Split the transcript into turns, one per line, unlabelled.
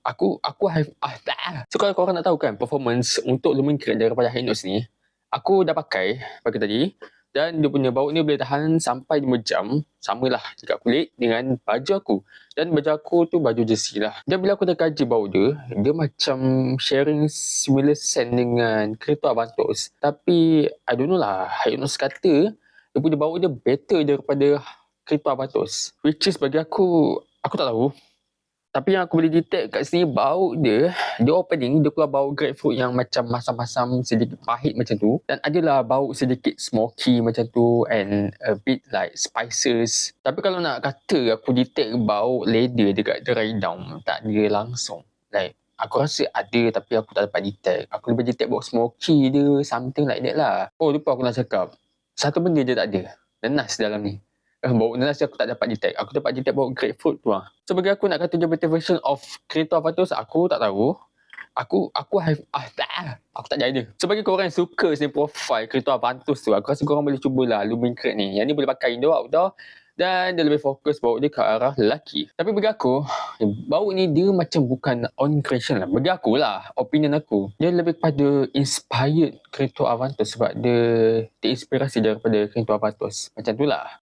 Aku have So kalau korang nak tahu kan performance untuk Lumen Crate daripada Hinox ni, aku dah pakai pagi tadi dan dia punya bau ni boleh tahan sampai 5 jam. Samalah jika kulit dengan baju aku. Dan baju aku tu baju jersey lah. Dan bila aku dah kaji bau dia macam sharing similar scent dengan kereta Avantos. Tapi I don't know lah, Hinox kata dia punya bau dia better daripada kereta Avantos. Which is bagi aku tak tahu. Tapi yang aku boleh detect kat sini bau dia opening, dia keluar bau grapefruit yang macam masam-masam, sedikit pahit macam tu. Dan adalah bau sedikit smoky macam tu and a bit like spices. Tapi kalau nak kata aku detect bau leather dekat dry down, tak ada langsung. Like, aku rasa ada tapi aku tak dapat detect. Aku lebih detect bau smoky dia, something like that lah. Oh, lupa aku nak cakap. Satu benda je tak ada. Nenas dalam ni. Bau nenas aku tak dapat detect. Aku dapat detect bau grapefruit tu lah. So bagi aku nak kata dia better version of Kereta Avantos, aku tak tahu. Aku have aku tak jadi. So bagi korang yang suka sini profile Kereta Avantos tu, aku rasa korang boleh cubalah Lumen Crate ni. Yang ni boleh pakai indoor outdoor dan dia lebih fokus bau dia ke arah lelaki. Tapi bagi aku, bau ni dia macam bukan on creation lah. Bagi aku lah, opinion aku. Dia lebih pada inspired Kereta Avantos sebab dia terinspirasi daripada Kereta Avantos. Macam tu lah.